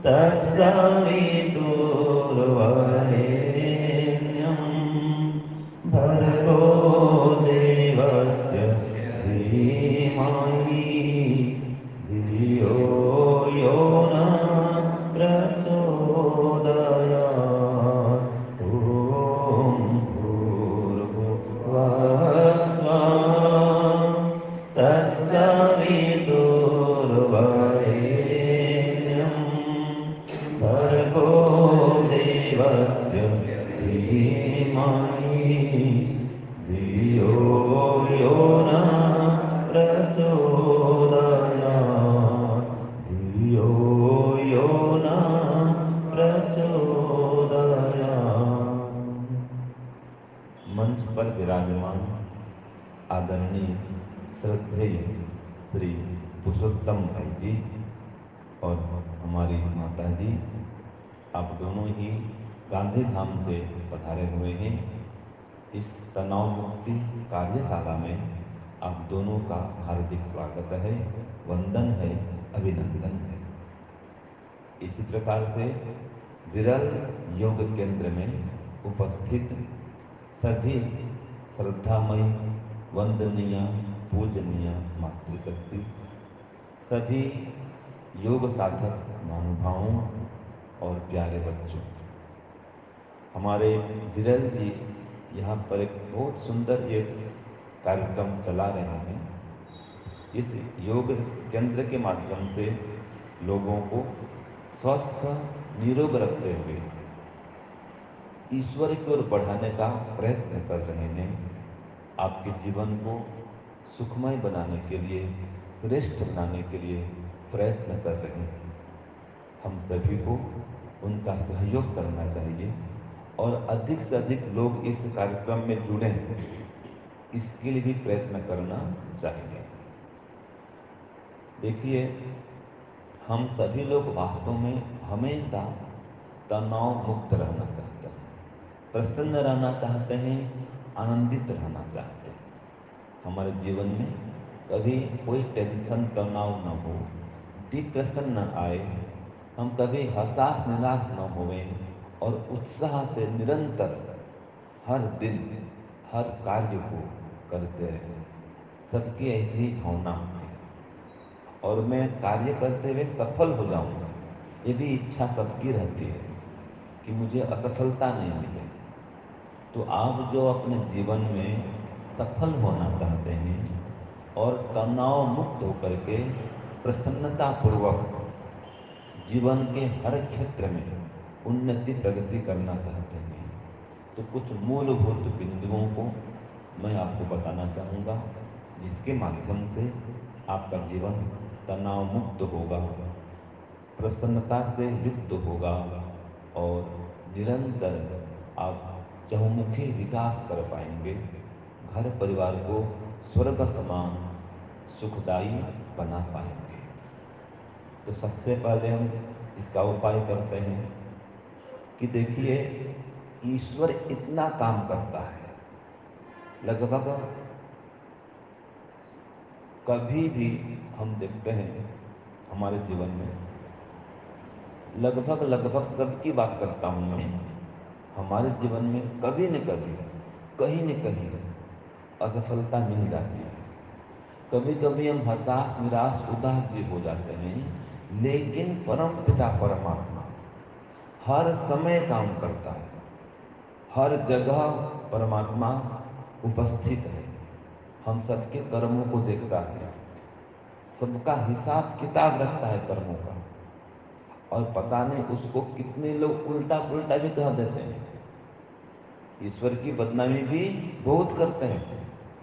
तत्सवितुर्वरेण्यं भर्गो देवस्य धीमहि धियो यो न प्रचोदयात्। ॐ भूर्भुवस्सुः तत्सवितुर्वरेण्यं भर्गो देवस्य धीमहि धियो यो न प्रचोदयात्। धियो यो न प्रचोदयात्। मंच पर विराजमान आदरणीय श्रद्धेय श्री पुरुषोत्तम भाई जी और हमारी माता जी, आप दोनों ही गांधी धाम से पधारे हुए हैं। इस तनाव मुक्ति कार्यशाला में आप दोनों का हार्दिक स्वागत है, वंदन है, अभिनंदन है। इसी प्रकार से विरल योग केंद्र में उपस्थित सभी श्रद्धामयी, वंदनीय, पूजनीय मातृशक्ति, सभी योग साधक महानुभावों और प्यारे बच्चों, हमारे विरल जी यहाँ पर एक बहुत सुंदर ये कार्यक्रम चला रहे हैं। इस योग केंद्र के माध्यम से लोगों को स्वस्थ निरोग रखते हुए ईश्वर की ओर बढ़ाने का प्रयत्न कर रहे हैं। आपके जीवन को सुखमय बनाने के लिए, श्रेष्ठ बनाने के लिए प्रयत्न कर रहे हैं। हम सभी को उनका सहयोग करना चाहिए और अधिक से अधिक लोग इस कार्यक्रम में जुड़ें, इसके लिए भी प्रयत्न करना चाहिए। देखिए, हम सभी लोग वास्तव में हमेशा तनाव मुक्त रहना चाहते हैं, प्रसन्न रहना चाहते हैं, आनंदित रहना चाहते हैं। हमारे जीवन में कभी कोई टेंशन, तनाव न हो, डिप्रेशन न आए, हम कभी हताश निराश न होवे और उत्साह से निरंतर हर दिन हर कार्य को करते रहें। सबकी ऐसी भावना होती है और मैं कार्य करते हुए सफल हो जाऊंगा, ये भी इच्छा सबकी रहती है कि मुझे असफलता नहीं मिले। तो आप जो अपने जीवन में सफल होना चाहते हैं और तनाव मुक्त होकर के प्रसन्नतापूर्वक जीवन के हर क्षेत्र में उन्नति प्रगति करना चाहते हैं, तो कुछ मूलभूत बिंदुओं को मैं आपको बताना चाहूँगा, जिसके माध्यम से आपका जीवन तनाव मुक्त होगा, प्रसन्नता से युक्त होगा और निरंतर आप चहुमुखी विकास कर पाएंगे, घर परिवार को स्वर्ग समान सुखदायी बना पाएंगे। तो सबसे पहले हम इसका उपाय करते हैं कि देखिए, ईश्वर इतना काम करता है, लगभग कभी भी हम देखते हैं हमारे जीवन में, लगभग सबकी बात करता हूं मैं, हमारे जीवन में कभी न कभी, कहीं न कहीं असफलता मिल जाती है। कभी कभी हम हताश, निराश, उदास भी हो जाते हैं, लेकिन परम पिता परमात्मा हर समय काम करता है, हर जगह परमात्मा उपस्थित है, हम सबके कर्मों को देखता है, सबका हिसाब किताब रखता है कर्मों का, और पता नहीं उसको कितने लोग उल्टा पुल्टा भी कह देते हैं। ईश्वर की बदनामी भी बहुत करते हैं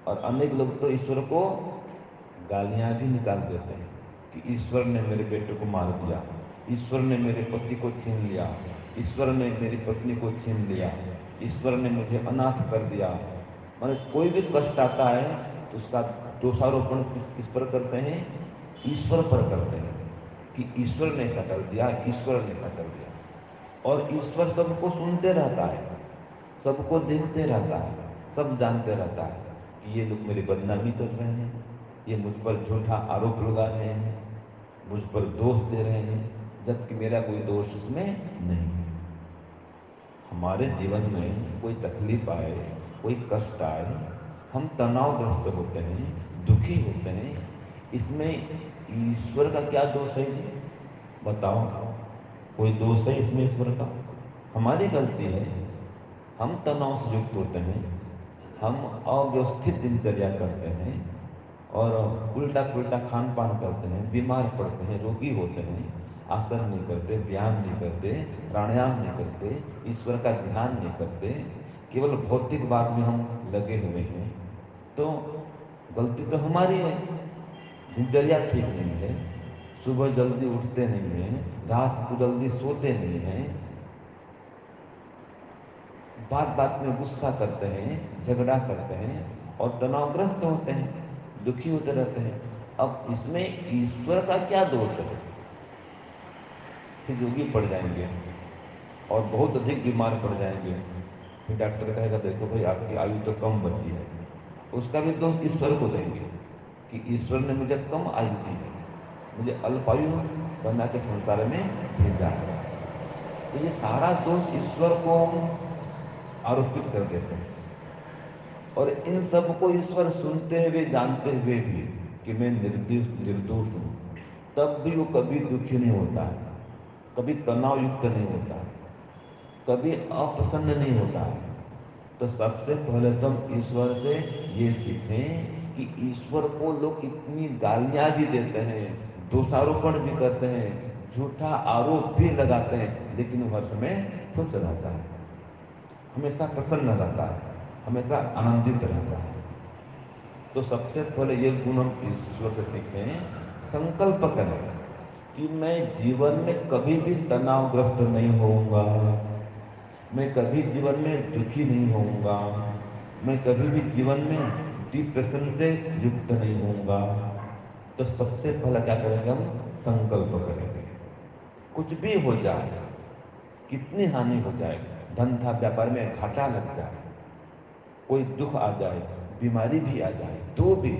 और अनेक लोग तो ईश्वर को गालियां भी निकाल देते हैं कि ईश्वर ने मेरे बेटे को मार दिया, ईश्वर ने मेरे पति को छीन लिया, ईश्वर ने मेरी पत्नी को छीन लिया, ईश्वर ने मुझे अनाथ कर दिया। मतलब कोई भी कष्ट आता है तो उसका दोषारोपण किस पर करते हैं? ईश्वर पर करते हैं कि ईश्वर ने ऐसा कर दिया, ईश्वर ने ऐसा कर दिया। और ईश्वर सबको सुनते रहता है, सबको देखते रहता है, सब जानते रहता है कि ये लोग मेरी बदनामी कर रहे हैं, ये मुझ पर झूठा आरोप लगा रहे हैं, मुझ पर दोष दे रहे हैं, जबकि मेरा कोई दोष उसमें नहीं है। हमारे जीवन में कोई तकलीफ आए, कोई कष्ट आए, हम तनावग्रस्त होते हैं, दुखी होते हैं, इसमें ईश्वर का क्या दोष है जी? बताओ, कोई दोष है इसमें ईश्वर का? हमारी गलती है। हम तनाव से युक्त होते हैं, हम अव्यवस्थित दिनचर्या करते हैं और उल्टा पुल्टा खान पान करते हैं, बीमार पड़ते हैं, रोगी होते हैं, आसन नहीं करते, व्यायाम नहीं करते, प्राणायाम नहीं करते, ईश्वर का ध्यान नहीं करते, केवल भौतिक बात में हम लगे हुए हैं। तो गलती तो हमारी है। दिनचर्या ठीक नहीं है, सुबह जल्दी उठते नहीं हैं, रात को जल्दी सोते नहीं हैं, बात बात में गुस्सा करते हैं, झगड़ा करते हैं और तनावग्रस्त होते हैं, दुखी होते रहते हैं। अब इसमें ईश्वर का क्या दोष है? फिर रोगी पड़ जाएंगे और बहुत अधिक बीमार पड़ जाएंगे। फिर डॉक्टर कहेगा देखो भाई आपकी आयु तो कम बची है। उसका भी दोष ईश्वर को देंगे कि ईश्वर ने मुझे कम आयु दी है, मुझे अल्पायु बना के संसार में भेजा है। तो ये सारा दोष ईश्वर को आरोपित कर देते हैं। और इन सब को ईश्वर सुनते हुए, जानते हुए भी कि मैं निर्दोष हूं, तब भी वो कभी दुखी नहीं होता है, कभी तनाव युक्त नहीं होता है, कभी अप्रसन्न नहीं होता है। तो सबसे पहले तो हम ईश्वर से ये सीखें कि ईश्वर को लोग इतनी गालियां भी देते हैं, दोषारोपण भी करते हैं, झूठा आरोप भी लगाते हैं, लेकिन वो हर्ष में खुश रहता है, हमेशा प्रसन्न रहता है, हमेशा आनंदित रहता है। तो सबसे पहले ये गुण हम ईश्वर से सीखें, संकल्प करें कि मैं जीवन में कभी भी तनावग्रस्त नहीं होऊंगा, मैं कभी जीवन में दुखी नहीं होऊंगा, मैं कभी भी जीवन में डिप्रेशन से युक्त नहीं होऊंगा। तो सबसे पहला क्या करेंगे? हम संकल्प करेंगे। कुछ भी हो जाए, कितनी हानि हो जाए, धंधा व्यापार में घाटा लग जाए, कोई दुख आ जाए, बीमारी भी आ जाए, तो भी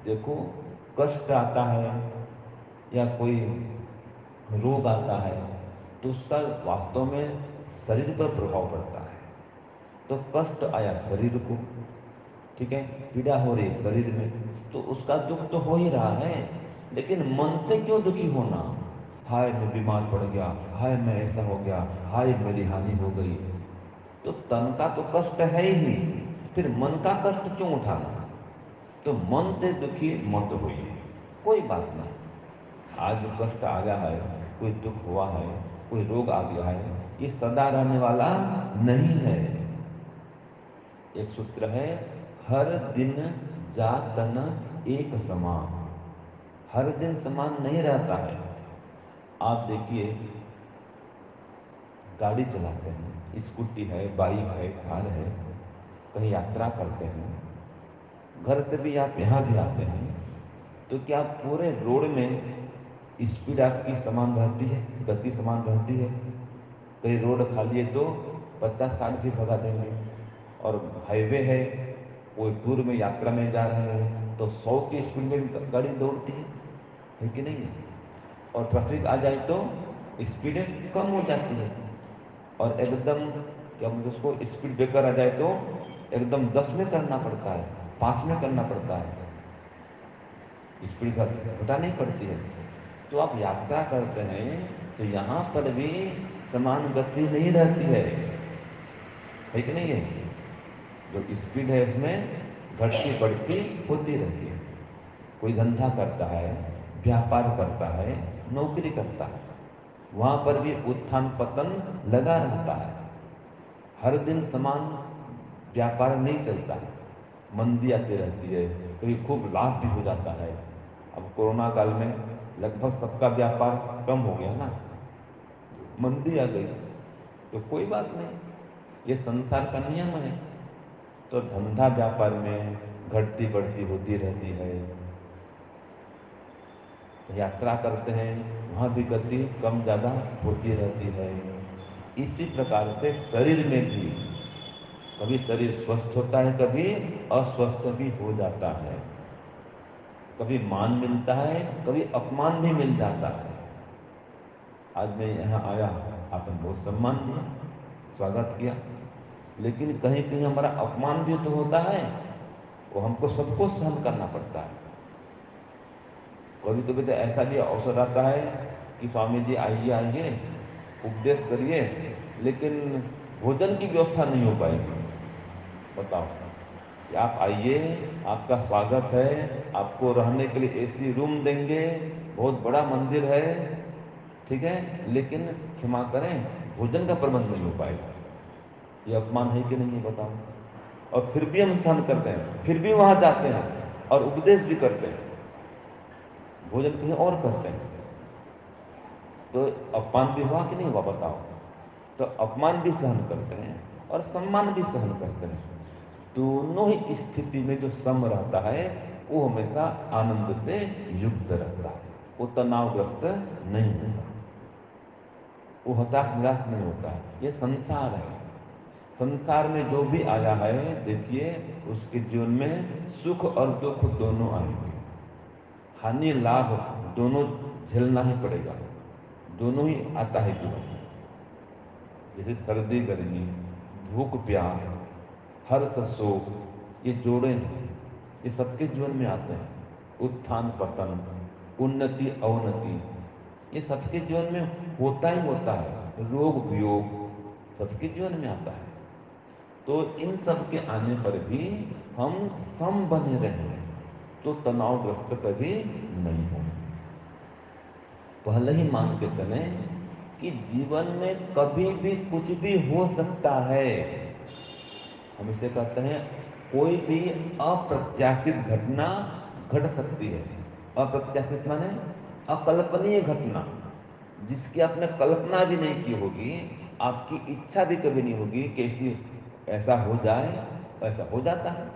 देखो, कष्ट आता है या कोई रोग आता है तो उसका वास्तव में शरीर पर प्रभाव पड़ता है। तो कष्ट आया शरीर को, ठीक है, पीड़ा हो रही शरीर में, तो उसका दुख तो हो ही रहा है, लेकिन मन से क्यों दुखी होना? हाय मैं बीमार पड़ गया, हाय मैं ऐसा हो गया, हाय मेरी हानि हो गई। तो तन का तो कष्ट है ही, फिर मन का कष्ट क्यों उठाना? तो मन से दुखी मत होइए, कोई बात नहीं। आज जो कष्ट आ गया है, कोई दुख हुआ है, कोई रोग आ गया है, ये सदा रहने वाला नहीं है। एक सूत्र है, हर दिन जा तन एक समान। हर दिन समान नहीं रहता है। आप देखिए, गाड़ी चलाते हैं, स्कूटी है, बाइक है, कार है, कहीं यात्रा करते हैं, घर से भी आप यहाँ भी आते हैं, तो क्या पूरे रोड में स्पीड आपकी समान रहती है, गति समान रहती है? कहीं रोड खाली है तो 50-60 भी भगा देंगे, और हाईवे है, कोई दूर में यात्रा में जा रहे हैं तो 100 की स्पीड में भी गाड़ी दौड़ती है कि नहीं है? और ट्रैफिक आ जाए तो स्पीड कम हो जाती है, और एकदम क्या बोलते उसको, स्पीड ब्रेकर आ जाए तो एकदम 10 में करना पड़ता है, 5 में करना पड़ता है, स्पीड घटानी पड़ती है। तो आप यात्रा करते हैं तो यहाँ पर भी समान गति नहीं रहती है कि नहीं है? जो स्पीड है उसमें घटती बढ़ती होती रहती है। कोई धंधा करता है, व्यापार करता है, नौकरी करता है, वहां पर भी उत्थान पतन लगा रहता है। हर दिन समान व्यापार नहीं चलता है, मंदी आती रहती है, कभी खूब लाभ भी हो जाता है। अब कोरोना काल में लगभग सबका व्यापार कम हो गया ना, मंदी आ गई, तो कोई बात नहीं, ये संसार का नियम है। तो धंधा व्यापार में घटती बढ़ती होती रहती है। यात्रा करते हैं, वहाँ भी गति कम ज़्यादा होती रहती है। इसी प्रकार से शरीर में भी कभी शरीर स्वस्थ होता है, कभी अस्वस्थ भी हो जाता है, कभी मान मिलता है, कभी अपमान भी मिल जाता है। आज मैं यहाँ आया, आपने बहुत सम्मान दिया, स्वागत किया, लेकिन कहीं कहीं हमारा अपमान भी तो होता है, वो हमको सबको सहन करना पड़ता है। कभी कभी तो ऐसा भी अवसर आता है कि स्वामी जी आइए आइए, उपदेश करिए, लेकिन भोजन की व्यवस्था नहीं हो पाएगी। बताओ कि आप आइए, आपका स्वागत है, आपको रहने के लिए एसी रूम देंगे, बहुत बड़ा मंदिर है, ठीक है, लेकिन क्षमा करें, भोजन का प्रबंध नहीं हो पाएगा। ये अपमान है कि नहीं है, बताओ। और फिर भी हम सहन करते हैं, फिर भी वहां जाते हैं और उपदेश भी करते हैं, भोजन कहीं और करते हैं, तो अपमान भी हुआ कि नहीं हुआ, बताओ। तो अपमान भी सहन करते हैं और सम्मान भी सहन करते हैं। दोनों ही स्थिति में जो सम रहता है वो हमेशा आनंद से युक्त रहता है, वो तनावग्रस्त नहीं होता, वो हताश निराश नहीं होता है। ये संसार है, संसार में जो भी आया है, देखिए उसके जीवन में सुख और दुख दोनों आएंगे, हानि लाभ दोनों झेलना ही पड़ेगा, दोनों ही आता है जीवन में। जैसे सर्दी गर्मी, भूख प्यास, हर्ष शोक, ये जोड़े हैं, ये सबके जीवन में आते हैं। उत्थान पतन, उन्नति अवनति, ये सबके जीवन में होता ही होता है। रोग वियोग सबके जीवन में आता है। तो इन सब के आने पर भी हम सम बने रहें तो तनावग्रस्त कभी नहीं होंगे। पहले ही मान के चलें कि जीवन में कभी भी कुछ भी हो सकता है। हम इसे कहते हैं कोई भी अप्रत्याशित घटना घट सकती है। अप्रत्याशित माने अकल्पनीय घटना, जिसकी आपने कल्पना भी नहीं की होगी, आपकी इच्छा भी कभी नहीं होगी कि ऐसा हो जाए, ऐसा हो जाता है।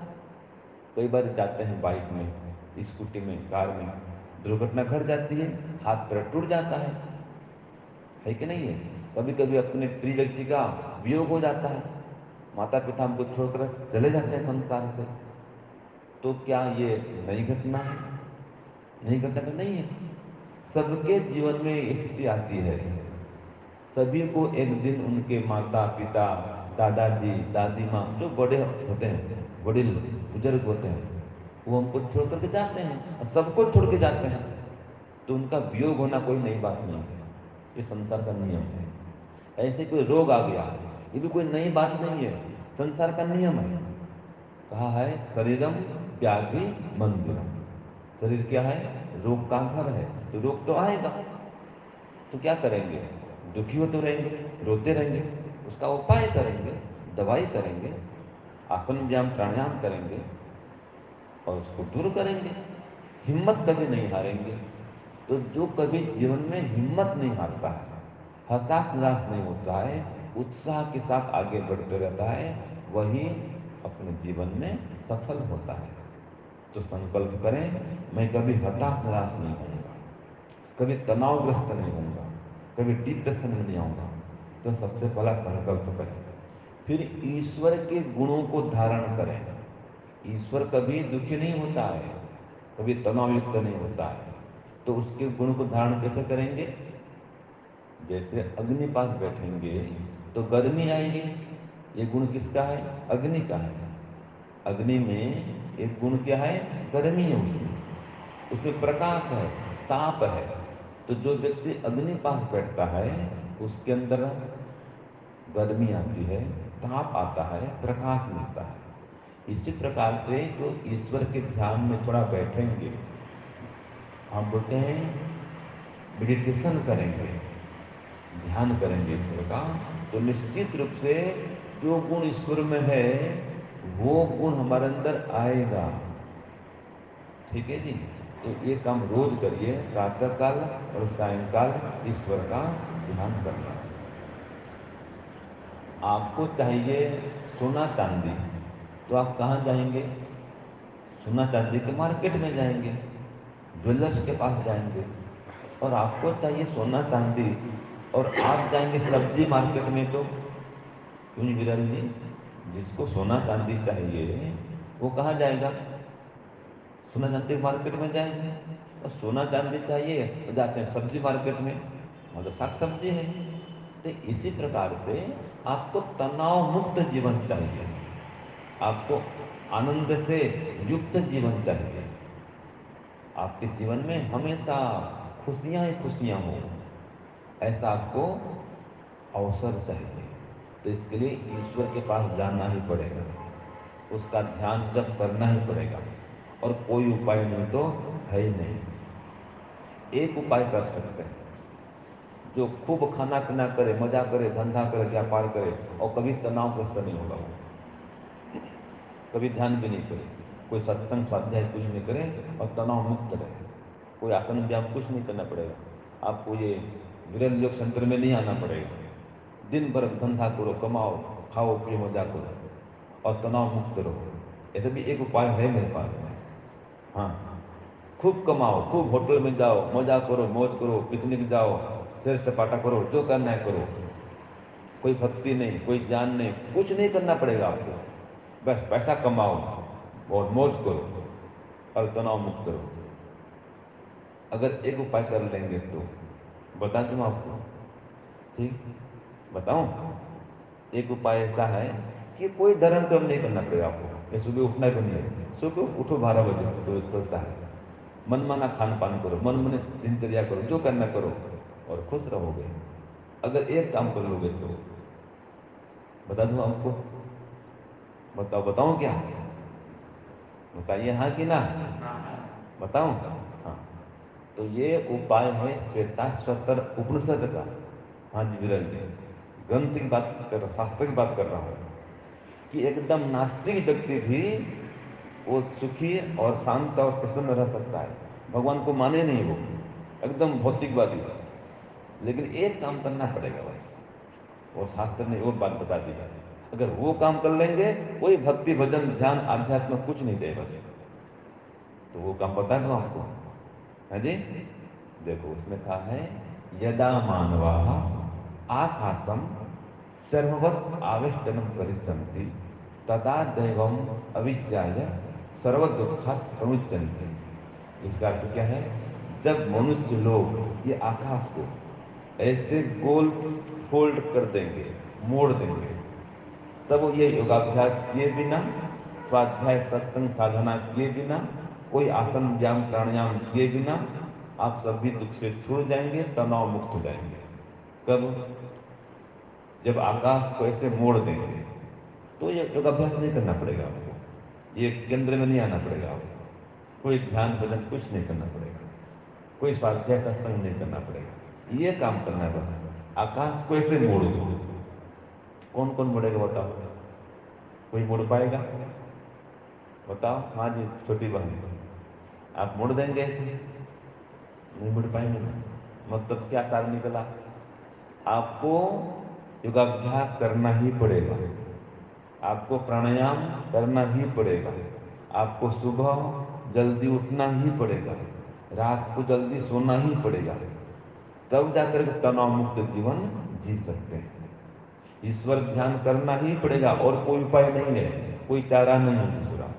कई बार जाते हैं बाइक में, स्कूटी में, कार में, दुर्घटना घट जाती है, हाथ पैर टूट जाता है कि नहीं है। कभी कभी अपने प्रिय व्यक्ति का वियोग हो जाता है, माता पिता हमको छोड़कर चले जाते हैं संसार से। तो क्या ये नई घटना है? नई घटना तो नहीं है, सबके जीवन में ये स्थिति आती है। सभी को एक दिन उनके माता पिता, दादाजी दादी माँ, जो बड़े होते हैं, वडिल बुजुर्ग होते हैं, वो हमको छोड़ करके जाते हैं और सबको छोड़ के जाते हैं। तो उनका वियोग होना कोई नई बात नहीं है, ये संसार का नियम है। ऐसे कोई रोग आ गया, ये भी कोई नई बात नहीं है, संसार का नियम है। कहा है शरीरम व्याधि मंदिरम, शरीर क्या है? रोग का घर है। तो रोग तो आएगा, तो क्या करेंगे? दुखी होते रहेंगे, रोते रहेंगे, उसका उपाय करेंगे, दवाई करेंगे, आसन व्यायाम प्राणायाम करेंगे और उसको दूर करेंगे। हिम्मत कभी नहीं हारेंगे। तो जो कभी जीवन में हिम्मत नहीं हारता है, हताश निराश नहीं होता है, उत्साह के साथ आगे बढ़ते रहता है, वही अपने जीवन में सफल होता है। तो संकल्प करें, मैं कभी हताश निराश नहीं होऊंगा, कभी तनावग्रस्त नहीं होऊंगा, कभी डिप्रेशन में नहीं आऊंगा। तो सबसे पहला संकल्प करें, फिर ईश्वर के गुणों को धारण करें। ईश्वर कभी दुखी नहीं होता है, कभी तनावयुक्त नहीं होता है। तो उसके गुण को धारण कैसे करेंगे? जैसे अग्नि पास बैठेंगे तो गर्मी आएगी, ये गुण किसका है? अग्नि का है। अग्नि में एक गुण क्या है? गर्मी है, उसमें उसमें प्रकाश है, ताप है। तो जो व्यक्ति अग्नि पास बैठता है उसके अंदर गर्मी आती है, ताप आता है, प्रकाश मिलता है। इसी प्रकार से जो ईश्वर के ध्यान में थोड़ा बैठेंगे, हम बोलते हैं मेडिटेशन करेंगे, ध्यान करेंगे ईश्वर का, तो निश्चित रूप से जो गुण ईश्वर में है वो गुण हमारे अंदर आएगा। ठीक है जी। तो ये काम रोज करिए, प्रातःकाल और सायंकाल ईश्वर का ध्यान करना। आपको चाहिए सोना चांदी, तो आप कहाँ जाएंगे? सोना चांदी के मार्केट में जाएंगे, ज्वेलर्स के पास जाएंगे। और आपको चाहिए सोना चांदी और आप जाएंगे सब्जी मार्केट में, तो क्यों जी विराज जी? जिसको सोना चांदी चाहिए वो कहाँ जाएगा? सोना चांदी मार्केट में जाएंगे। और सोना चांदी चाहिए तो जाते हैं सब्जी मार्केट में। मतलब साग सब्जी है। तो इसी प्रकार से आपको तनाव मुक्त जीवन चाहिए, आपको आनंद से युक्त जीवन चाहिए, आपके जीवन में हमेशा खुशियां ही खुशियां हो, ऐसा आपको अवसर चाहिए। तो इसके लिए ईश्वर के पास जाना ही पड़ेगा, उसका ध्यान जप करना ही पड़ेगा, और कोई उपाय नहीं तो है ही नहीं। एक उपाय कर सकते हैं, जो खूब खाना पीना करे, मजा करे, धंधा करे, व्यापार करे, और कभी तनावग्रस्त नहीं होगा वो, कभी ध्यान भी नहीं करे, कोई सत्संग स्वाध्याय कुछ नहीं करे और तनाव मुक्त रहे, कोई आसन व्यायाम कुछ नहीं करना पड़ेगा आपको, ये विरल योग सेंटर में नहीं आना पड़ेगा। दिन भर धंधा करो, कमाओ, खाओ पियो, मजा करो और तनाव मुक्त रहो। ऐसे भी एक उपाय है मेरे पास में। हाँ, खूब कमाओ, खूब होटल में जाओ, मजा करो, मौज करो, पिकनिक जाओ, सैर सपाटा करो, जो करना है करो, कोई भक्ति नहीं, कोई ज्ञान नहीं, कुछ नहीं करना पड़ेगा आपको, बस पैसा कमाओ और मौज करो और तनाव मुक्त रहो। अगर एक उपाय कर लेंगे तो बता दूं आपको, ठीक बताऊं? एक उपाय ऐसा है कि कोई धर्म कर्म नहीं करना पड़ेगा आपको, ये सुबह उठना भी नहीं है, सुबह उठो 12 बजे तो होता है, मनमाना खान पान करो, मन मन दिनचर्या करो, जो करना करो और खुश रहोगे। अगर एक काम कर लोगे तो बता दूं आपको, बताओ बताऊं क्या? बताइए हाँ कि ना, बताऊं? हाँ, तो ये उपाय है श्वेताश्वतर उपनिषद का। हाँ जी विरल जी, ग्रंथ की बात कर रहा, शास्त्र की बात कर रहा हूँ, कि एकदम नास्तिक व्यक्ति भी वो सुखी और शांत और प्रसन्न रह सकता है, भगवान को माने नहीं वो, एकदम भौतिकवादी, लेकिन एक काम करना पड़ेगा बस, वो शास्त्र ने वो बात बता दी है, अगर वो काम कर लेंगे, कोई भक्ति भजन ध्यान आध्यात्म कुछ नहीं चाहिए बस, तो वो काम बता दूं आपको। है जी, देखो उसमें कहा है, यदा मानवा आकाशम सर्ववत आवेष्टनम करिष्यन्ति तदा दैवम अविज्ञाय सर्व दुखा प्रमुच्यन्ते। इसका अर्थ क्या है? जब मनुष्य लोग ये आकाश को ऐसे गोल फोल्ड कर देंगे, मोड़ देंगे, तब ये योगाभ्यास किए बिना, स्वाध्याय सत्संग साधना किए बिना, कोई आसन व्यायाम प्राणायाम किए बिना आप सभी दुख से छूट जाएंगे, तनाव मुक्त हो जाएंगे। कब? जब आकाश को ऐसे मोड़ देंगे, तो ये योगाभ्यास नहीं करना पड़ेगा आपको, ये केंद्र में नहीं आना पड़ेगा आपको, कोई ध्यान भजन कुछ नहीं करना पड़ेगा, कोई स्वाध्याय सत्संग नहीं करना पड़ेगा, ये काम करना है बस। आकाश को ऐसे मोड़ दो, कौन कौन मोड़ेगा बताओ? कोई मोड़ पाएगा? बताओ। हाँ जी छोटी बहन, आप मोड़ देंगे ऐसे? नहीं मोड़ पाएंगे ना। मतलब क्या सार निकला? आपको योगाभ्यास करना ही पड़ेगा, आपको प्राणायाम करना ही पड़ेगा, आपको सुबह जल्दी उठना ही पड़ेगा, रात को जल्दी सोना ही पड़ेगा, तब जाकर के तनाव मुक्त जीवन जी सकते हैं। ईश्वर ध्यान करना ही पड़ेगा, और कोई उपाय नहीं है, कोई चारा नहीं है दूसरा।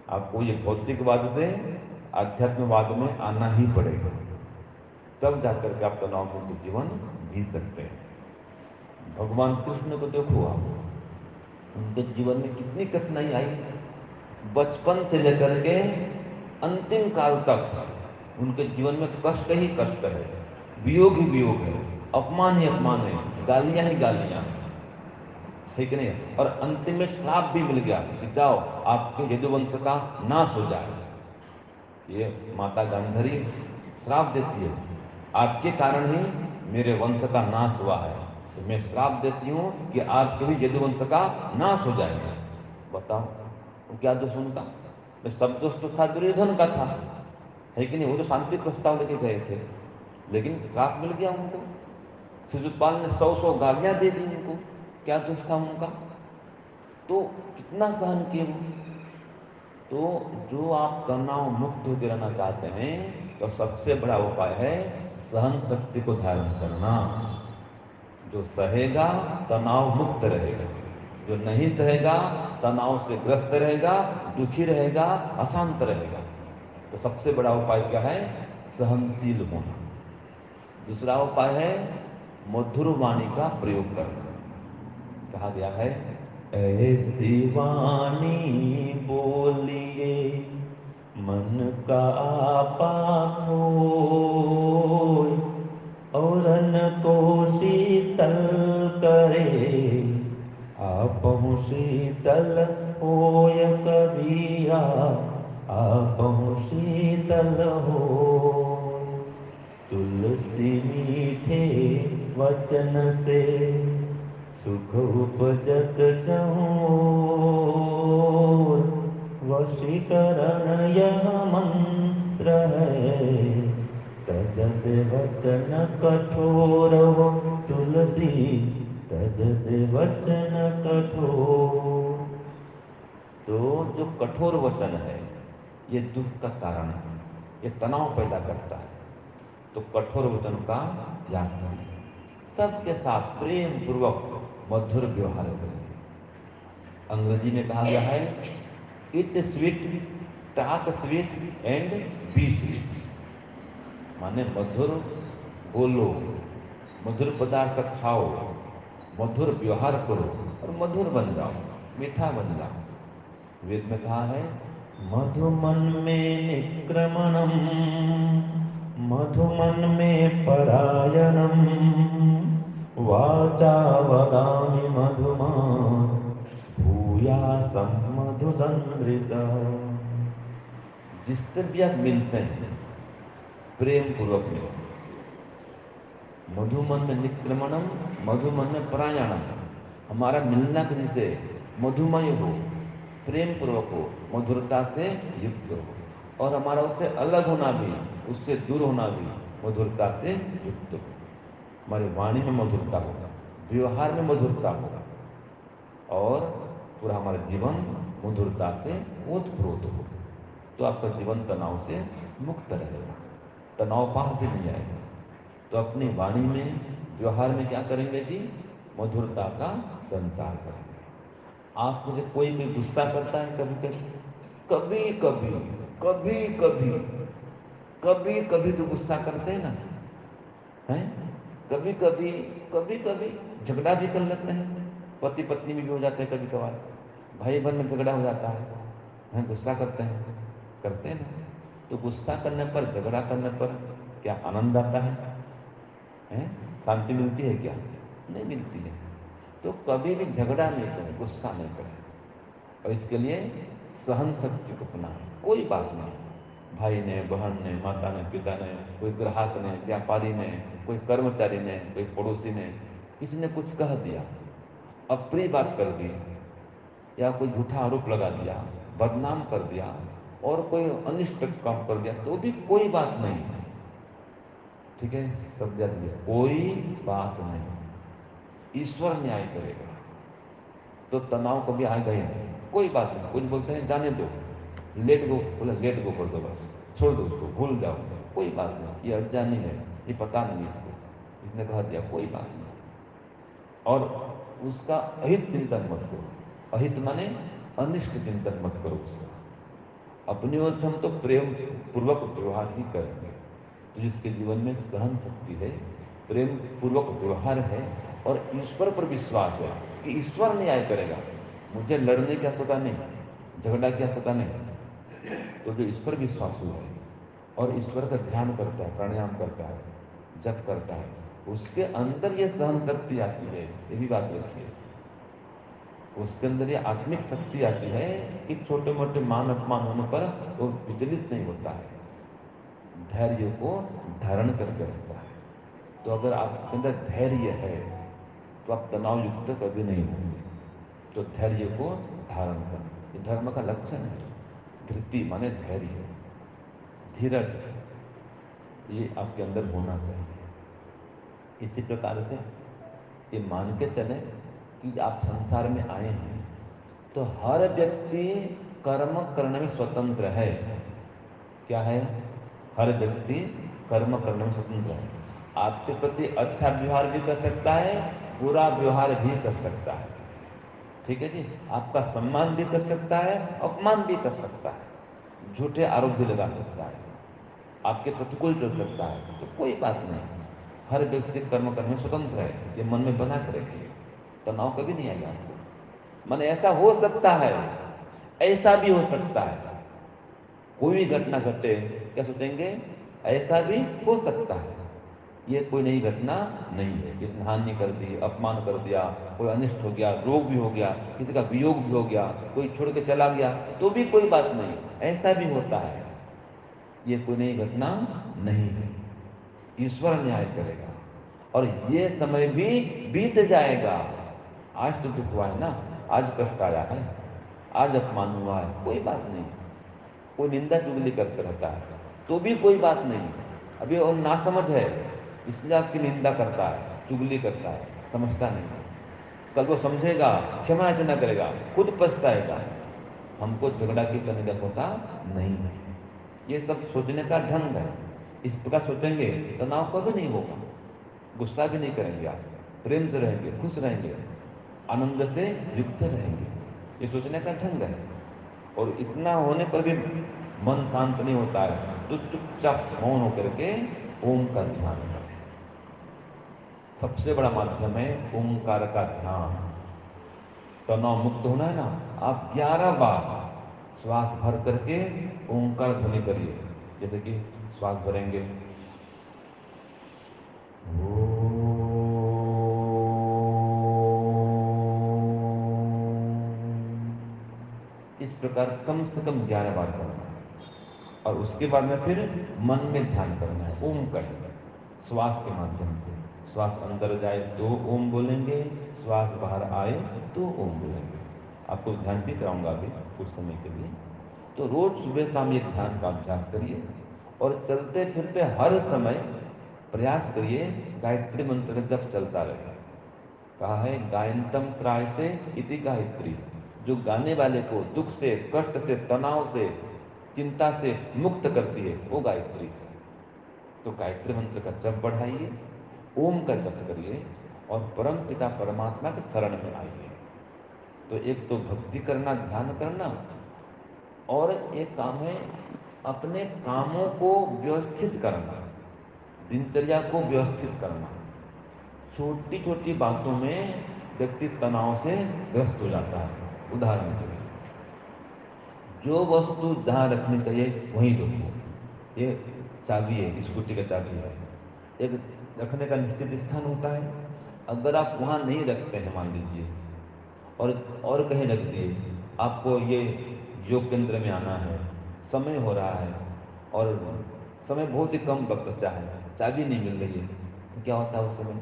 आपको ये भौतिकवाद से आध्यात्मवाद में आना ही पड़ेगा, तब जाकर के आप तनाव मुक्त जीवन जी सकते हैं। भगवान कृष्ण को देखो आप, उनके जीवन में कितनी कठिनाई आई, बचपन से लेकर के अंतिम काल तक उनके जीवन में कष्ट ही कष्ट है, वियोग ही वियोग है, अपमान ही अपमान है, गालियां ही गालियां, ठीक नहीं? और अंतिम में श्राप भी मिल गया कि जाओ आपके यदुवंश का नाश हो जाए। ये माता गांधारी श्राप देती है, आपके कारण ही मेरे वंश का नाश हुआ है, तो मैं श्राप देती हूं कि आपके भी यदुवंश का नाश हो जाएगा। बताओ वो क्या दोष उनका? सब दोष तो था दुर्योधन का था, है कि नहीं? वो तो शांति प्रस्ताव लेके गए थे, लेकिन श्राप मिल गया उनको, शिशुपाल ने 100 गालियां दे दी उनको, क्या दोष था उनका? तो कितना सहन किए वो। तो जो आप तनाव मुक्त होकर रहना चाहते हैं, तो सबसे बड़ा उपाय है सहन शक्ति को धारण करना। जो सहेगा तनाव मुक्त रहेगा, जो नहीं सहेगा तनाव से ग्रस्त रहेगा, दुखी रहेगा, अशांत रहेगा। तो सबसे बड़ा उपाय क्या है? सहनशील होना। दूसरा उपाय है मधुर वाणी का प्रयोग करना। कहा गया है, ऐसी वाणी बोलिए मन का आपा खोय, औरन को शीतल करे, आपहु शीतल होय कबीरा, आपहु शीतल होय। तुलसी मीठे वचन से सुख उपजत चहुर, वशीकरण यह मंत्र है, तजत वचन कठोर हो तुलसी, तजत वचन कठोर। तो जो कठोर वचन है ये दुख का कारण है, ये तनाव पैदा करता है। तो कठोर वचन का त्याग करें, सबके साथ प्रेम पूर्वक मधुर व्यवहार करें। अंग्रेजी में कहा गया है, eat sweet, talk sweet and be sweet. माने मधुर बोलो, मधुर पदार्थ खाओ, मधुर व्यवहार करो और मधुर बन जाओ, मीठा बन जाओ। वेद में कहा है, मधुमन में निक्रमणम, मधुमन में परायणम, वाचा वदामि मधुमान, भूयासम मधुसंदृता। जिससे भी आप मिलते हैं प्रेम पूर्वक मिलो। मधुमन में निक्रमणम, मधुमन में परायणम। हमारा मिलना किसी से मधुमय हो, प्रेम पूर्वक हो, मधुरता से युक्त हो, और हमारा उससे अलग होना भी, उससे दूर होना भी मधुरता से युक्त हो। हमारी वाणी में मधुरता होगा, व्यवहार में मधुरता होगा, और पूरा हमारा जीवन मधुरता से ओतप्रोत हो। तो आपका जीवन तनाव से मुक्त रहेगा, तनाव पार से नहीं आएगा। तो अपनी वाणी में, व्यवहार में क्या करेंगे जी? मधुरता का संचार करेंगे। आप मुझे कोई भी गुस्सा करता है कभी कभी, कभी कभी कभी कभी कभी कभी तो गुस्सा करते हैं ना, हैं? कभी कभी कभी कभी झगड़ा भी कर लेते हैं, पति पत्नी में भी हो जाते हैं, कभी कभार भाई बहन में झगड़ा हो जाता है, गुस्सा करते हैं ना। तो गुस्सा करने पर, झगड़ा करने पर क्या आनंद आता है? शांति मिलती है क्या? नहीं मिलती है। तो कभी भी झगड़ा नहीं करें, गुस्सा नहीं करें, और इसके लिए सहन शक्ति को अपनाएं। कोई बात नहीं, भाई ने, बहन ने, माता ने, पिता ने, कोई ग्राहक ने, व्यापारी ने, कोई कर्मचारी ने, कोई पड़ोसी ने, किसी ने कुछ कह दिया, अप्रिय बात कर दी, या कोई झूठा आरोप लगा दिया, बदनाम कर दिया, और कोई अनिष्ट काम कर दिया, तो भी कोई बात नहीं, ठीक है? सब याद दिया, कोई बात नहीं, ईश्वर न्याय करेगा। तो तनाव कभी आएगा ही नहीं, कोई बात नहीं। कुछ बोलते हैं जाने दो, लेट गो, बोला लेट गो कर दो, बस छोड़ दो उसको, भूल जाओ, कोई बात नहीं, ये अनजानी है, ये पता नहीं इसको, इसने कह दिया, कोई बात नहीं। और उसका अहित चिंतन मत करो, अहित माने अनिष्ट चिंतन मत करो उसका। अपनी ओर से हम तो प्रेम पूर्वक व्यवहार ही करेंगे। तो जिसके जीवन में सहन शक्ति है, प्रेम पूर्वक व्यवहार है, और ईश्वर पर विश्वास है कि ईश्वर न्याय करेगा, मुझे लड़ने की पता नहीं, झगड़ा की पता नहीं, तो जो ईश्वर विश्वासु है और ईश्वर का ध्यान करता है, प्राणायाम करता है, जप करता है, उसके अंदर ये सहन शक्ति आती है। ये भी बात रखिए, उसके अंदर ये आत्मिक शक्ति आती है कि छोटे मोटे मान अपमान होने पर वो विचलित नहीं होता है, धैर्य को धारण करके रखता है। तो अगर आपके अंदर धैर्य है तो आप तनाव युक्त कभी नहीं होंगे। तो धैर्य को धारण करना ये धर्म का लक्षण है। धृति माने धैर्य, धीरज, ये आपके अंदर होना चाहिए। इसी प्रकार से ये मान के चले कि आप संसार में आए हैं तो हर व्यक्ति कर्म करने में स्वतंत्र है। क्या है? हर व्यक्ति कर्म करने में स्वतंत्र है। आपके प्रति अच्छा व्यवहार भी कर सकता है, बुरा व्यवहार भी कर सकता है, ठीक है जी? आपका सम्मान भी कर सकता है, अपमान भी कर सकता है, झूठे आरोप भी लगा सकता है, आपके प्रतिकूल चल सकता है, तो कोई बात नहीं। हर व्यक्ति कर्म करने में स्वतंत्र है, ये मन में बना के रखिए, तनाव कभी नहीं आएगा आपको। मन ऐसा हो सकता है, ऐसा भी हो सकता है, कोई भी घटना घटे क्या सोचेंगे, ऐसा भी हो सकता है, ये कोई नई घटना नहीं है, किसी ने हानि कर दी, अपमान कर दिया, कोई अनिष्ट हो गया, रोग भी हो गया, किसी का वियोग भी हो गया, कोई छोड़ के चला गया, तो भी कोई बात नहीं, ऐसा भी होता है, ये कोई नई घटना नहीं है, ईश्वर न्याय करेगा और ये समय भी बीत जाएगा। आज तो दुख हुआ है ना, आज कष्ट आया है, आज अपमान हुआ है, कोई बात नहीं, कोई निंदा चुगली करते रहता है तो भी कोई बात नहीं, अभी वो नासमझ है इसलिए आपकी निंदा करता है, चुगली करता है, समझता नहीं है, कल वो समझेगा, क्षमा याचना करेगा, खुद पछताएगा, हमको झगड़ा की करने का होता नहीं है। ये सब सोचने का ढंग है, इस प्रकार सोचेंगे तनाव कभी नहीं होगा, गुस्सा भी नहीं करेंगे आप, प्रेम से रहेंगे, खुश रहेंगे, आनंद से युक्त रहेंगे, ये सोचने का ढंग है। और इतना होने पर भी मन शांत नहीं होता है तो चुपचाप मौन होकर के ओम का ध्यान करें। सबसे बड़ा माध्यम है ओंकार का ध्यान। तनाव मुक्त होना है ना, आप 11 बार श्वास भर करके ओंकार ध्वनि करिए, जैसे कि श्वास भरेंगे इस प्रकार कम से कम 11 बार करना है। और उसके बाद में फिर मन में ध्यान करना है, ओम कहेंगे श्वास के माध्यम से, श्वास अंदर जाए तो ओम बोलेंगे, श्वास बाहर आए तो ओम बोलेंगे। आपको ध्यान भी कराऊंगा अभी कुछ समय के लिए। तो रोज सुबह शाम ये ध्यान का अभ्यास करिए और चलते फिरते हर समय प्रयास करिए गायत्री मंत्र का जप चलता रहे। कहा है गायंतम त्रायते इति गायत्री, जो गाने वाले को दुख से, कष्ट से, तनाव से, चिंता से मुक्त करती है वो गायत्री है। तो गायत्री मंत्र का जप बढ़ाइए, ओम का जप करिए और परम पिता परमात्मा के शरण में आइए। तो एक तो भक्ति करना, ध्यान करना, और एक काम है अपने कामों को व्यवस्थित करना, दिनचर्या को व्यवस्थित करना। छोटी छोटी बातों में व्यक्ति तनाव से ग्रस्त हो जाता है। उदाहरण के लिए, जो वस्तु जहाँ रखनी चाहिए वहीं रखो, ये चाबी है, स्कूटी का चाबी है, एक रखने का निश्चित स्थान होता है, अगर आप वहाँ नहीं रखते हैं मान लीजिए और कहीं रख दिए, आपको ये योग केंद्र में आना है, समय हो रहा है और समय बहुत ही कम वक्त बचा है, चाबी नहीं मिल रही है, तो क्या होता है उस समय,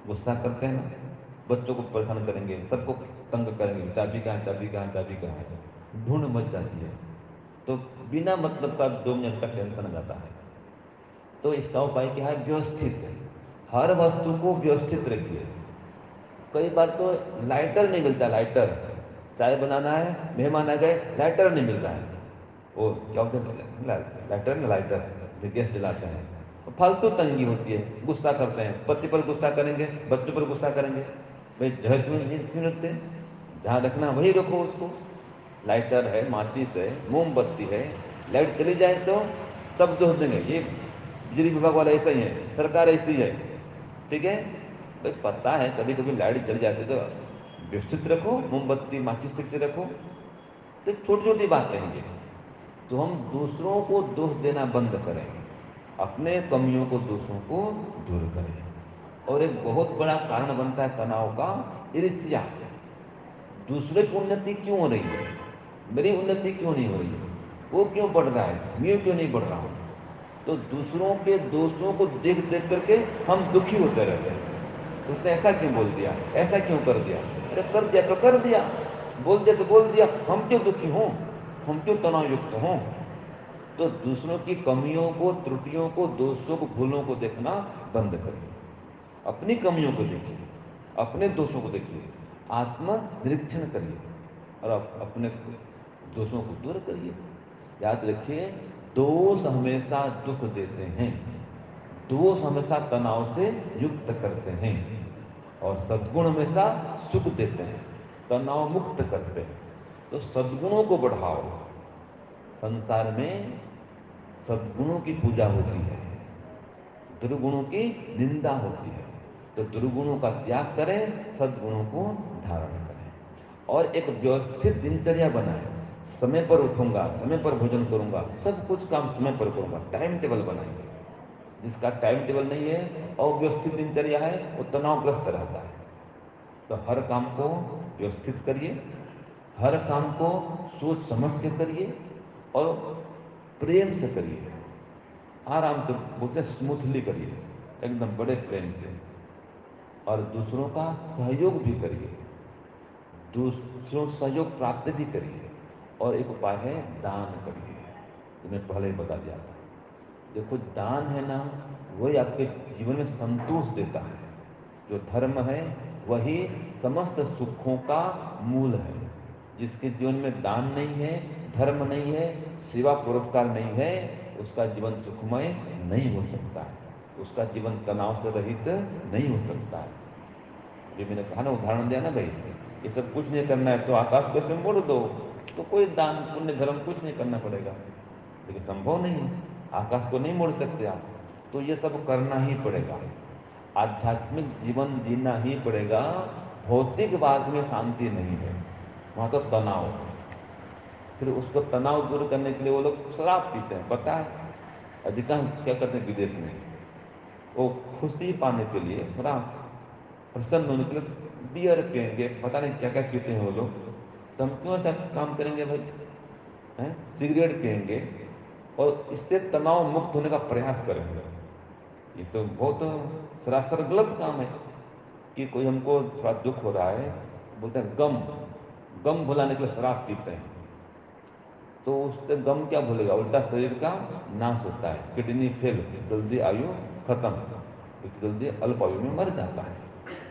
गुस्सा करते हैं ना, बच्चों को परेशान करेंगे, सबको तंग करेंगे, चाबी कहाँ, चाबी कहाँ, चाबी कहाँ है, ढूंढ मच जाती है, तो बिना मतलब का 2 मिनट का टेंशन आ जाता है। तो इसका उपाय क्या है, व्यवस्थित, हर वस्तु को व्यवस्थित रखिए। कई बार तो लाइटर नहीं मिलता, लाइटर, चाय बनाना है, मेहमान आ गए, लाइटर नहीं मिल रहा है, वो क्या बोलते हैं लाइटर ना, लाइटर जो गैस जलाते हैं, फालतू तंगी होती है, गुस्सा करते हैं, पति पर गुस्सा करेंगे, बच्चों पर गुस्सा करेंगे, भाई जहर क्यों रखते, जहाँ रखना वही रखो उसको। लाइटर है, माचिस है, मोमबत्ती है, लाइट चली जाए तो सब दोष देंगे, ये बिजली विभाग वाला ऐसा ही है, सरकार ऐसी है, ठीक है भाई, पता है कभी कभी लाइट चली जाती है तो व्यवस्थित रखो, मोमबत्ती माचिस ठीक से रखो। तो छोटी छोटी बातें हैं ये, तो हम दूसरों को दोष देना बंद करें, अपने कमियों को, दोषों को दूर करें। और एक बहुत बड़ा कारण बनता है तनाव का ईर्ष्या, दूसरे की उन्नति क्यों हो रही है, मेरी उन्नति क्यों नहीं हो रही है, वो क्यों बढ़ रहा है, मैं क्यों नहीं बढ़ रहा हूँ। तो दूसरों के दोषों को देख देख करके हम दुखी होते रहते हैं, उसने ऐसा क्यों बोल दिया, ऐसा क्यों कर दिया, अरे कर दिया तो कर दिया, बोल दिया तो बोल दिया, हम क्यों दुखी हों, हम क्यों तनाव युक्त हों। तो दूसरों की कमियों को, त्रुटियों को, दोषों को, भूलों को देखना बंद करिए, अपनी कमियों को देखिए, अपने दोषों को देखिए, आत्म निरीक्षण करिए और अपने दोषों को दूर करिए। याद रखिए, दोष हमेशा दुख देते हैं, दोष हमेशा तनाव से युक्त करते हैं और सद्गुण हमेशा सुख देते हैं, तनाव मुक्त करते हैं। तो सद्गुणों को बढ़ाओ, संसार में सद्गुणों की पूजा होती है, दुर्गुणों की निंदा होती है। तो दुर्गुणों का त्याग करें, सद्गुणों को धारण करें और एक व्यवस्थित दिनचर्या बनाएं। समय पर उठूंगा, समय पर भोजन करूंगा, सब कुछ काम समय पर करूंगा, टाइम टेबल बनाएंगे। जिसका टाइम टेबल नहीं है, अव्यवस्थित दिनचर्या है, वो तनावग्रस्त रहता है। तो हर काम को व्यवस्थित करिए, हर काम को सोच समझ के करिए और प्रेम से करिए, आराम से, बोलते स्मूथली करिए, एकदम बड़े प्रेम से। और दूसरों का सहयोग भी करिए, दूसरों से सहयोग प्राप्त भी करिए। और एक उपाय है, दान करिए, जो मैं पहले ही बता दिया था। देखो, दान है ना, वही आपके जीवन में संतोष देता है। जो धर्म है वही समस्त सुखों का मूल है। जिसके जीवन में दान नहीं है, धर्म नहीं है, सेवा परोपकार नहीं है, उसका जीवन सुखमय नहीं हो सकता है, उसका जीवन तनाव से रहित नहीं हो सकता है। जो मैंने कहा ना, उदाहरण दिया ना भाई, ये सब कुछ नहीं करना है तो आकाश को स्वयं मोड़ दो, तो कोई दान पुण्य धर्म कुछ नहीं करना पड़ेगा। लेकिन संभव नहीं है, आकाश को नहीं मोड़ सकते आप, तो ये सब करना ही पड़ेगा। आध्यात्मिक जीवन जीना ही पड़ेगा। भौतिकवाद में शांति नहीं है, वहाँ तो तनाव है। फिर उसको तनाव दूर करने के लिए वो लोग शराब पीते हैं, पता है? अधिकांश क्या करते हैं विदेश में, वो खुशी पाने के लिए, थोड़ा प्रसन्न होने के लिए बियर पियेंगे, पता नहीं क्या क्या पीते हैं वो लोग। तो हम क्यों ऐसा काम करेंगे भाई? हैं? सिगरेट पियेंगे और इससे तनाव मुक्त होने का प्रयास करेंगे। ये तो बहुत सरासर गलत काम है कि कोई हमको थोड़ा दुख हो रहा है, बोलते हैं गम, गम भुलाने के लिए शराब पीते हैं। तो उससे गम क्या भूलेगा, उल्टा शरीर का नाश होता है, किडनी फेल, जल्दी आयु खत्म, इतनी जल्दी अल्प आयु में मर जाता है।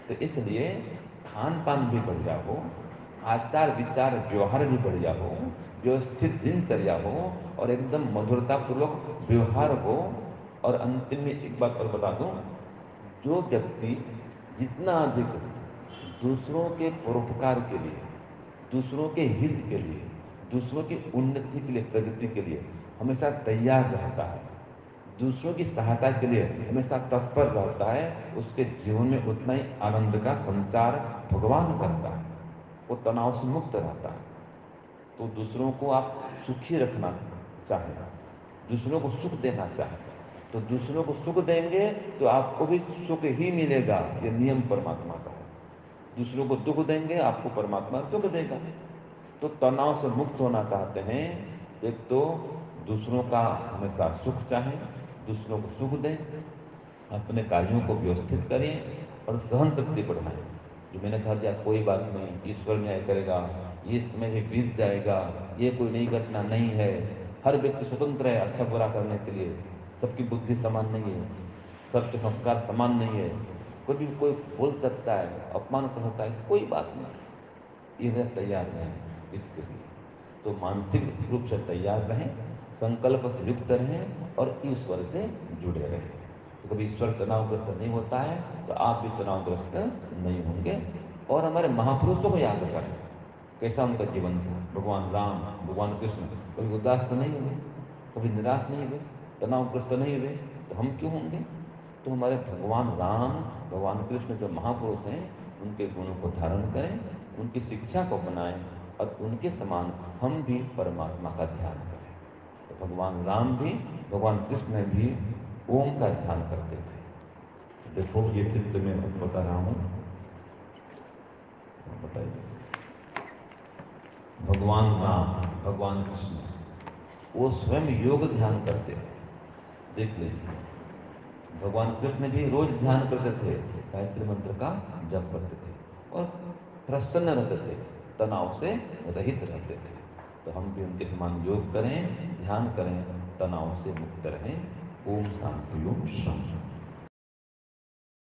तो इसलिए खान पान भी बढ़िया हो, आचार विचार व्यवहार भी बढ़िया हो, व्यवस्थित दिनचर्या हो और एकदम मधुरतापूर्वक व्यवहार हो। और अंतिम में एक बात और बता दूं, जो व्यक्ति जितना अधिक दूसरों के परोपकार के लिए, दूसरों के हित के लिए, दूसरों की उन्नति के लिए, प्रगति के लिए हमेशा तैयार रहता है, दूसरों की सहायता के लिए हमेशा तत्पर रहता है, उसके जीवन में उतना ही आनंद का संचार भगवान करता है, वो तनाव से मुक्त रहता है। तो दूसरों को आप सुखी रखना चाहें, दूसरों को सुख देना चाहें, तो दूसरों को सुख देंगे तो आपको भी सुख ही मिलेगा। ये नियम परमात्मा का है। दूसरों को दुख देंगे, आपको परमात्मा दुख देगा। तो तनाव से मुक्त होना चाहते हैं, एक तो दूसरों का हमेशा सुख चाहें, दूसरों को सुख दें, अपने कार्यों को व्यवस्थित करें और सहन शक्ति बढ़ाएं। जो मैंने कहा दिया, कोई बात नहीं, ईश्वर न्याय करेगा, ये समय भी बीत जाएगा, ये कोई नई घटना नहीं है। हर व्यक्ति स्वतंत्र है अच्छा बुरा करने के लिए, सबकी बुद्धि समान नहीं है, सबके संस्कार समान नहीं है, कोई भी कोई बोल सकता है, अपमान कर सकता है, कोई बात नहीं, ये वह तैयार रहें इसके लिए। तो मानसिक रूप से तैयार रहें, संकल्प से युक्त रहें और ईश्वर से जुड़े रहें। तो कभी ईश्वर तनावग्रस्त नहीं होता है तो आप भी तनावग्रस्त नहीं होंगे। और हमारे महापुरुषों को याद करें, कैसा उनका जीवन था। भगवान राम, भगवान कृष्ण कभी उदास तो नहीं हुए, कभी निराश नहीं हुए, तनावग्रस्त नहीं हुए, तो हम क्यों होंगे? तो हमारे भगवान राम, भगवान कृष्ण जो महापुरुष हैं, उनके गुणों को धारण करें, उनकी शिक्षा को अपनाएं और उनके समान हम भी परमात्मा का ध्यान करें। तो भगवान राम भी, भगवान कृष्ण भी ओम का ध्यान करते थे। तो देखो, ये चित्र में मैं बता रहा हूँ, बताइए। भगवान राम, भगवान कृष्ण, वो स्वयं योग ध्यान करते थे। देख लीजिए, भगवान कृष्ण भी रोज ध्यान करते थे, गायत्री मंत्र का जप करते थे और प्रसन्न रहते थे, तनाव से रहित रहते थे। तो हम भी उनके समान योग करें, ध्यान करें, तनाव से मुक्त रहें। ओम शांति, ओम शांति।